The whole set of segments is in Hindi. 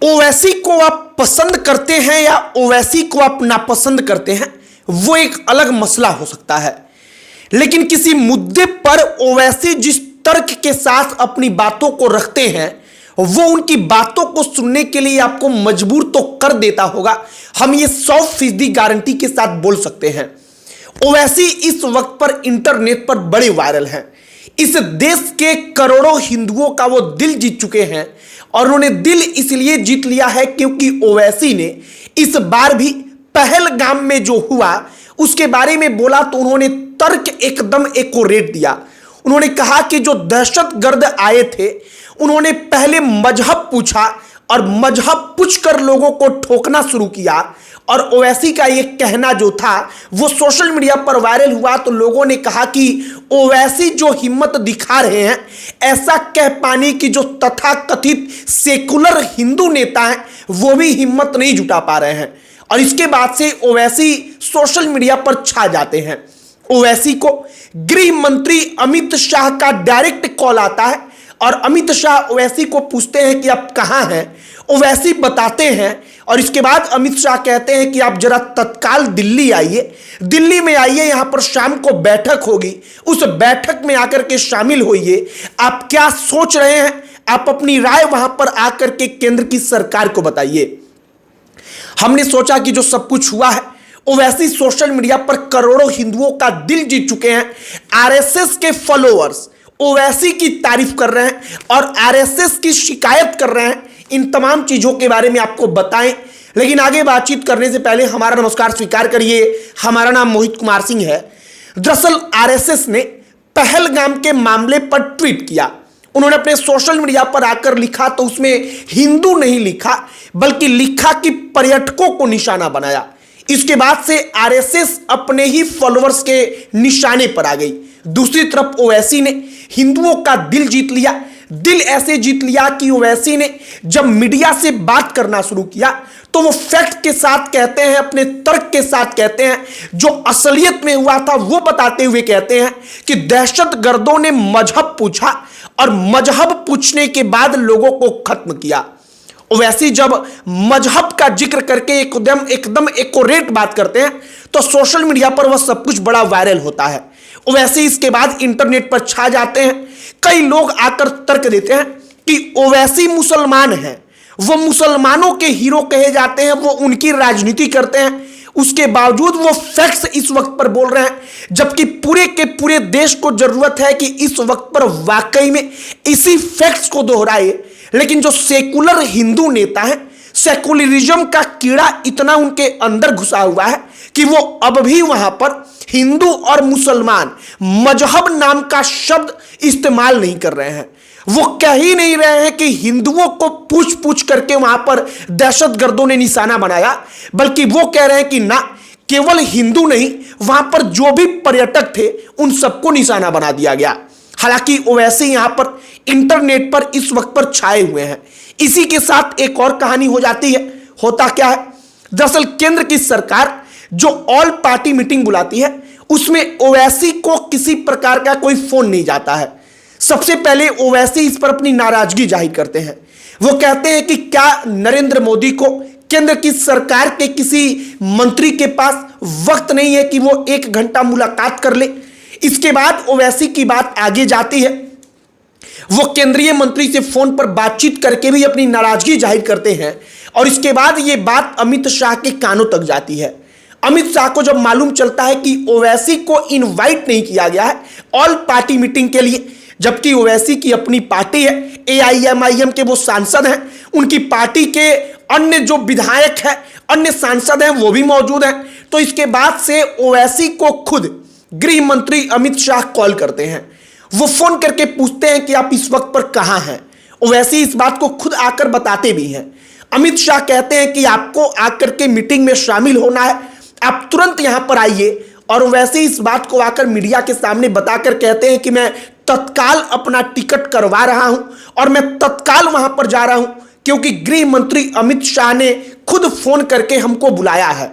ओवैसी को आप पसंद करते हैं या ओवैसी को आप नापसंद करते हैं, वो एक अलग मसला हो सकता है। लेकिन किसी मुद्दे पर ओवैसी जिस तर्क के साथ अपनी बातों को रखते हैं, वो उनकी बातों को सुनने के लिए आपको मजबूर तो कर देता होगा। हम ये 100% गारंटी के साथ बोल सकते हैं। ओवैसी इस वक्त पर इंटरनेट पर बड़े वायरल हैं। इस देश के करोड़ों हिंदुओं का वो दिल जीत चुके हैं, और उन्होंने दिल इसलिए जीत लिया है क्योंकि ओवैसी ने इस बार भी पहलगाम में जो हुआ उसके बारे में बोला तो उन्होंने तर्क एकदम एक्यूरेट दिया। उन्होंने कहा कि जो दहशतगर्द आए थे उन्होंने पहले मजहब पूछा और मजहब पूछकर लोगों को ठोकना शुरू किया, और ओवैसी का ये कहना जो था वो सोशल मीडिया पर वायरल हुआ। तो लोगों ने कहा कि ओवैसी जो हिम्मत दिखा रहे हैं ऐसा कह पाने की जो तथाकथित सेकुलर हिंदू नेता हैं वो भी हिम्मत नहीं जुटा पा रहे हैं। और इसके बाद से ओवैसी सोशल मीडिया पर छा जाते हैं। ओवैसी को गृह मंत्री अमित शाह का डायरेक्ट कॉल आता है और अमित शाह ओवैसी को पूछते हैं कि आप कहां हैं। ओवैसी बताते हैं और इसके बाद अमित शाह कहते हैं कि आप जरा तत्काल दिल्ली आइए, दिल्ली में आइए, यहां पर शाम को बैठक होगी, उस बैठक में आकर के शामिल होइए। आप क्या सोच रहे हैं, आप अपनी राय वहां पर आकर के केंद्र की सरकार को बताइए। हमने सोचा कि जो सब कुछ हुआ है, ओवैसी सोशल मीडिया पर करोड़ों हिंदुओं का दिल जीत चुके हैं। आरएसएस के फॉलोअर्स ओवैसी की तारीफ कर रहे हैं और आरएसएस की शिकायत कर रहे हैं। इन तमाम चीजों के बारे में आपको बताएं, लेकिन आगे बातचीत करने से पहले हमारा नमस्कार स्वीकार करिए। हमारा नाम मोहित कुमार सिंह है। दरअसल आरएसएस ने पहलगाम के मामले पर ट्वीट किया। उन्होंने अपने सोशल मीडिया पर आकर लिखा तो उसमें हिंदू नहीं लिखा, बल्कि लिखा कि पर्यटकों को निशाना बनाया। इसके बाद से आरएसएस अपने ही फॉलोअर्स के निशाने पर आ गई। दूसरी तरफ ओवैसी ने हिंदुओं का दिल जीत लिया। दिल ऐसे जीत लिया कि ओवैसी ने जब मीडिया से बात करना शुरू किया तो वो फैक्ट के साथ कहते हैं, अपने तर्क के साथ कहते हैं, जो असलियत में हुआ था वो बताते हुए कहते हैं कि दहशतगर्दों ने मजहब पूछा और मजहब पूछने के बाद लोगों को खत्म किया। ओवैसी जब मजहब का जिक्र करके एकदम एक्यूरेट बात करते हैं तो सोशल मीडिया पर वह सब कुछ बड़ा वायरल होता है। ओवैसी इसके बाद इंटरनेट पर छा जाते हैं। कई लोग आकर तर्क देते हैं कि ओवैसी मुसलमान हैं, वो मुसलमानों के हीरो कहे जाते हैं, वो उनकी राजनीति करते हैं, उसके बावजूद वो फैक्ट्स इस वक्त पर बोल रहे हैं, जबकि पूरे के पूरे देश को जरूरत है कि इस वक्त पर वाकई में इसी फैक्ट्स को दोहराए। लेकिन जो सेकुलर हिंदू नेता है, सेकुलरिज्म का कीड़ा इतना उनके अंदर घुसा हुआ है कि वो अब भी वहां पर हिंदू और मुसलमान मजहब नाम का शब्द इस्तेमाल नहीं कर रहे हैं। वो कह ही नहीं रहे हैं कि हिंदुओं को पूछ पूछ करके वहां पर दहशतगर्दों ने निशाना बनाया, बल्कि वो कह रहे हैं कि ना, केवल हिंदू नहीं, वहां पर जो भी पर्यटक थे उन सबको निशाना बना दिया गया। हालांकि ओवैसी यहां पर इंटरनेट पर इस वक्त पर छाए हुए हैं। इसी के साथ एक और कहानी हो जाती है। होता क्या है, दरअसल केंद्र की सरकार जो ऑल पार्टी मीटिंग बुलाती है उसमें ओवैसी को किसी प्रकार का कोई फोन नहीं जाता है। सबसे पहले ओवैसी इस पर अपनी नाराजगी जाहिर करते हैं। वो कहते हैं कि क्या नरेंद्र मोदी को, केंद्र की सरकार के किसी मंत्री के पास वक्त नहीं है कि वो 1 घंटा मुलाकात कर ले। इसके बाद ओवैसी की बात आगे जाती है। वो केंद्रीय मंत्री से फोन पर बातचीत करके भी अपनी नाराजगी जाहिर करते हैं, और इसके बाद ये बात अमित शाह के कानों तक जाती है। अमित शाह को जब मालूम चलता है कि ओवैसी को इनवाइट नहीं किया गया है ऑल पार्टी मीटिंग के लिए, जबकि ओवैसी की अपनी पार्टी है, AIMIM के वो सांसद हैं, उनकी पार्टी के अन्य जो विधायक हैं, अन्य सांसद हैं, वो भी मौजूद हैं, तो इसके बाद से ओवैसी को खुद गृह मंत्री अमित शाह कॉल करते हैं। वो फोन करके पूछते हैं कि आप इस वक्त पर कहां हैं। ओवैसी इस बात को खुद आकर बताते भी हैं। अमित शाह कहते हैं कि आपको आकर के मीटिंग में शामिल होना है, आप तुरंत यहां पर आइए। और वैसे इस बात को आकर मीडिया के सामने बताकर कहते हैं कि मैं तत्काल अपना टिकट करवा रहा हूं और मैं तत्काल वहां पर जा रहा हूं, क्योंकि गृह मंत्री अमित शाह ने खुद फोन करके हमको बुलाया है।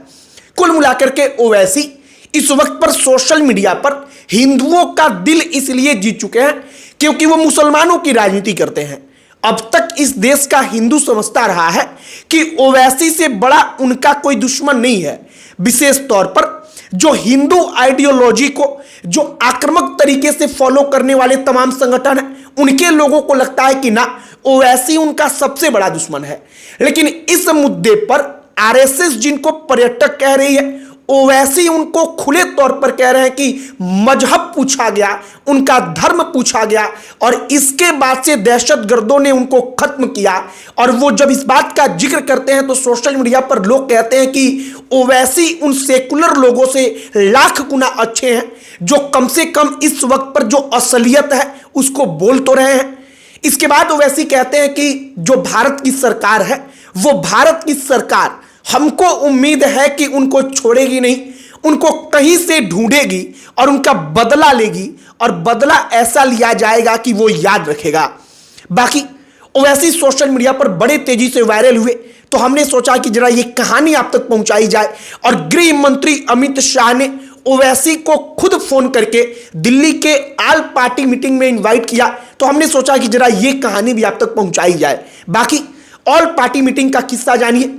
कुल मिलाकर के ओवैसी इस वक्त पर सोशल मीडिया पर हिंदुओं का दिल इसलिए जीत चुके हैं क्योंकि वो मुसलमानों की राजनीति करते हैं। अब तक इस देश का हिंदू समझता रहा है कि ओवैसी से बड़ा उनका कोई दुश्मन नहीं है। विशेष तौर पर जो हिंदू आइडियोलॉजी को जो आक्रामक तरीके से फॉलो करने वाले तमाम संगठन हैं, उनके लोगों को लगता है कि ना, ओवैसी उनका सबसे बड़ा दुश्मन है। लेकिन इस मुद्दे पर आरएसएस जिनको पर्यटक कह रही है, ओवैसी उनको खुले तौर पर कह रहे हैं कि मजहब पूछा गया, उनका धर्म पूछा गया और इसके बाद से दहशतगर्दों ने उनको खत्म किया। और वो जब इस बात का जिक्र करते हैं तो सोशल मीडिया पर लोग कहते हैं कि ओवैसी उन सेकुलर लोगों से लाख गुना अच्छे हैं जो कम से कम इस वक्त पर जो असलियत है उसको बोल तो रहे हैं। इसके बाद ओवैसी कहते हैं कि जो भारत की सरकार है, वो भारत की सरकार हमको उम्मीद है कि उनको छोड़ेगी नहीं, उनको कहीं से ढूंढेगी और उनका बदला लेगी और बदला ऐसा लिया जाएगा कि वो याद रखेगा। बाकी ओवैसी सोशल मीडिया पर बड़े तेजी से वायरल हुए तो हमने सोचा कि जरा ये कहानी आप तक पहुंचाई जाए और गृह मंत्री अमित शाह ने ओवैसी को खुद फोन करके दिल्ली के ऑल पार्टी मीटिंग में इनवाइट किया। तो हमने सोचा कि जरा ये कहानी भी आप तक पहुंचाई जाए। बाकी ऑल पार्टी मीटिंग का किस्सा जानिए।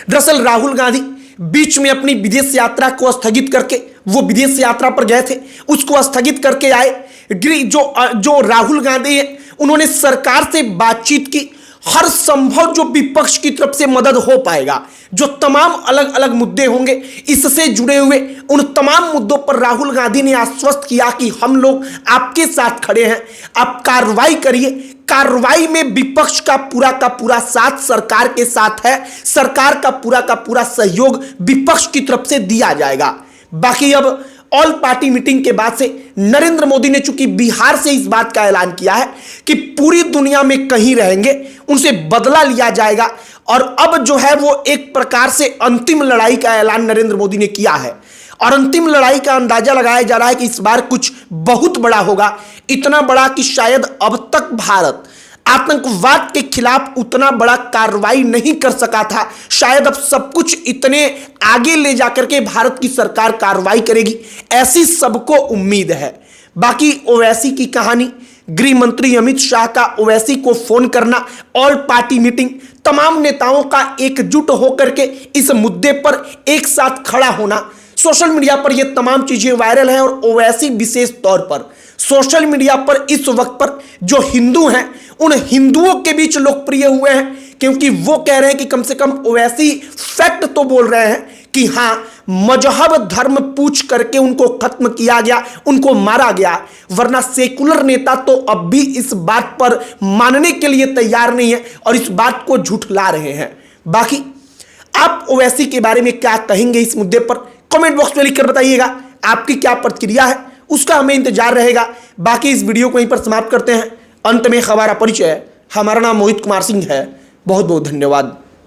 दरअसल राहुल गांधी बीच में अपनी विदेश यात्रा को स्थगित करके, वो विदेश यात्रा पर गए थे, उसको स्थगित करके आए। जो राहुल गांधी है, उन्होंने सरकार से बातचीत की। हर संभव जो विपक्ष की तरफ से मदद हो पाएगा, जो तमाम अलग अलग मुद्दे होंगे इससे जुड़े हुए, उन तमाम मुद्दों पर राहुल गांधी ने आश्वस्त किया कि हम लोग आपके साथ खड़े हैं, आप कार्रवाई करिए। कार्रवाई में विपक्ष का पूरा साथ सरकार के साथ है, सरकार का पूरा सहयोग विपक्ष की तरफ से दिया जाएगा। बाकी अब ऑल पार्टी मीटिंग के बाद से नरेंद्र मोदी ने चूंकि बिहार से इस बात का ऐलान किया है कि पूरी दुनिया में कहीं रहेंगे उनसे बदला लिया जाएगा और अब जो है वो एक प्रकार से अंतिम लड़ाई का ऐलान नरेंद्र मोदी ने किया है और अंतिम लड़ाई का अंदाजा लगाया जा रहा है कि इस बार कुछ बहुत बड़ा होगा, इतना बड़ा कि शायद अब तक भारत आतंकवाद के खिलाफ उतना बड़ा कार्रवाई नहीं कर सका था। शायद अब सब कुछ इतने आगे ले जाकर के भारत की सरकार कार्रवाई करेगी, ऐसी सबको उम्मीद है। बाकी ओवैसी की कहानी, गृह मंत्री अमित शाह का ओवैसी को फोन करना, ऑल पार्टी मीटिंग, तमाम नेताओं का एकजुट होकर के इस मुद्दे पर एक साथ खड़ा होना, सोशल मीडिया पर यह तमाम चीजें वायरल हैं। और ओवैसी विशेष तौर पर सोशल मीडिया पर इस वक्त पर जो हिंदू हैं, उन हिंदुओं के बीच लोकप्रिय हुए हैं क्योंकि वो कह रहे हैं कि कम से कम ओवैसी फैक्ट तो बोल रहे हैं कि हाँ, मजहब धर्म पूछ करके उनको खत्म किया गया, उनको मारा गया, वरना सेकुलर नेता तो अब भी इस बात पर मानने के लिए तैयार नहीं है और इस बात को झुठला रहे हैं। बाकी आप ओवैसी के बारे में क्या कहेंगे इस मुद्दे पर, कमेंट बॉक्स में लिखकर बताइएगा। आपकी क्या प्रतिक्रिया है उसका हमें इंतजार रहेगा। बाकी इस वीडियो को यहीं पर समाप्त करते हैं। अंत में हमारा परिचय, हमारा नाम मोहित कुमार सिंह है। बहुत बहुत धन्यवाद।